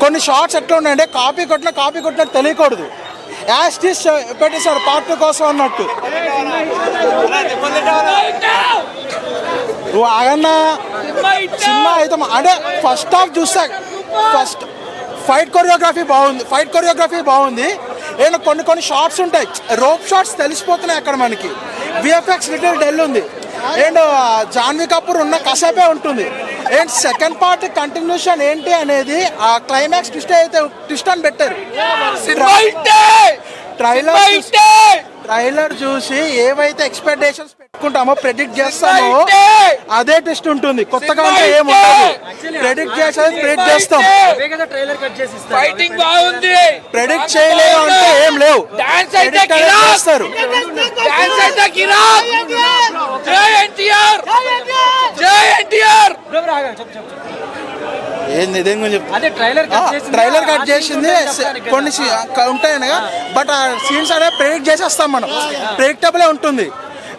కొన్ని షార్ట్స్ ఎట్లా ఉన్నాయంటే కాపీ కొట్టినట్టు తెలియకూడదు. యాస్టీస్ పెట్టేశారు పార్ట్ 2 కోసం అన్నట్టు. నువ్వు ఆగన్నా సినిమా అయితే అంటే ఫస్ట్ హాఫ్ చూస్తా, ఫస్ట్ ఫైట్ కొరియోగ్రఫీ బాగుంది. ఏదో కొన్ని షార్ట్స్ ఉంటాయి, రోప్ షార్ట్స్ తెలిసిపోతున్నాయి అక్కడ మనకి. విఎఫ్ఎక్స్ లిటిల్ డెల్ ఉంది. అండ్ జాన్వీ కపూర్ ఉన్న కసేపే ఉంటుంది. అండ్ సెకండ్ పార్ట్ కంటిన్యూషన్ ఏంటి అనేది ఆ క్లైమాక్స్ ట్విస్ట్ అని పెట్టారు. ట్రైలర్ చూసి ఏవైతే ఎక్స్పెక్టేషన్స్ పెట్టుకుంటామో ప్రెడిక్ట్ చేస్తామో అదే ట్విస్ట్ ఉంటుంది. కొత్తగా అంటే ఏముండదు. ప్రెడిక్ట్ చేస్తాం, ప్రెడిక్ట్ చేయలేవు అంటే ఏం లేవు. చేస్తారు. ట్రైలర్ కట్ చేసింది కొన్ని ఉంటాయి అనగా, బట్ ఆ సీన్స్ అనేది ప్రెడిక్ట్ చేసేస్తాం మనం. ప్రెడిక్టబుల్ ఉంటుంది.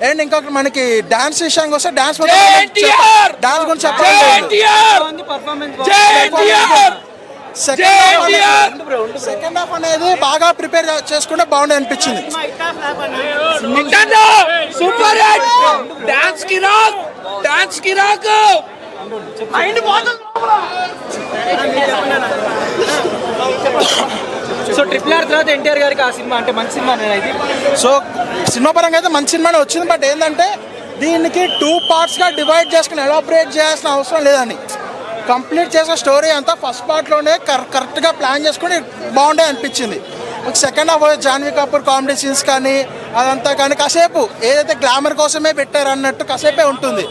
అండ్ ఇంకొక మనకి డాన్స్ విషయానికి వస్తే డాన్స్ గురించి చెప్పాలి. సెకండ్ హాఫ్ అనేది బాగా ప్రిపేర్ చేసుకుంటే బాగుంది అనిపించింది. సో ట్రిపుల్ ఆర్ తర్వాత ఎన్టీఆర్ గారికి ఆ సినిమా అంటే మంచి సినిమా అనేది. సో సినిమా పరంగా అయితే మంచి సినిమానే వచ్చింది. బట్ ఏంటంటే దీనికి 2 పార్ట్స్గా డివైడ్ చేసుకుని ఎలాబరేట్ చేయాల్సిన అవసరం లేదని, కంప్లీట్ చేసిన స్టోరీ అంతా ఫస్ట్ పార్ట్లోనే కరెక్ట్గా ప్లాన్ చేసుకుని బాగుండే అనిపించింది. Second half Janhvi Kapoor comedy scenes కానీ అదంతా కానీ కాసేపు ఏదైతే గ్లామర్ కోసమే పెట్టారు అన్నట్టు కాసేపే ఉంటుంది.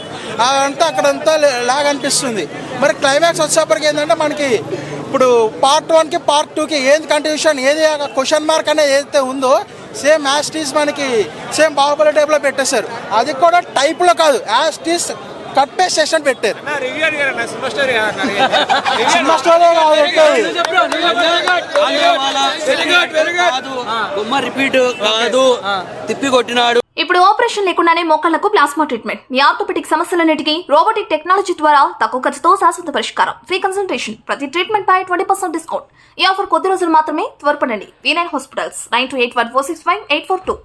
అదంతా అక్కడంతా లాగా అనిపిస్తుంది. మరి క్లైమాక్స్ వచ్చేప్పటికి ఏంటంటే మనకి ఇప్పుడు పార్ట్ 1కి పార్ట్ 2కి ఏది కంటిన్యూషన్, ఏది క్వశ్చన్ మార్క్ అనేది ఏదైతే ఉందో సేమ్ యాస్టీస్ మనకి సేమ్ బాహుబలి టైప్లో పెట్టేశారు. అది కూడా టైప్లో కాదు, యాస్టీస్ కట్ పేస్ట్ సెషన్ పెట్టారు. సినిమా స్టోరీ తిప్పి కొట్టినాడు. ఇప్పుడు ఆపరేషన్ లేకుండానే మోకాళ్లకు ప్లాస్మా ట్రీట్మెంట్. మీ ఆర్థోపెటిక్ సమస్యలన్నిటికీ రోబోటిక్ టెక్నాలజీ ద్వారా తక్కువ ఖర్చుతో శాశ్వత పరిష్కారం. Free consultation. ప్రతి ట్రీట్మెంట్ పై 20% డిస్కౌంట్. ఈ ఆఫర్ కొద్ది రోజులు మాత్రమే. త్వరపడండి. V9 hospitals 9281465842.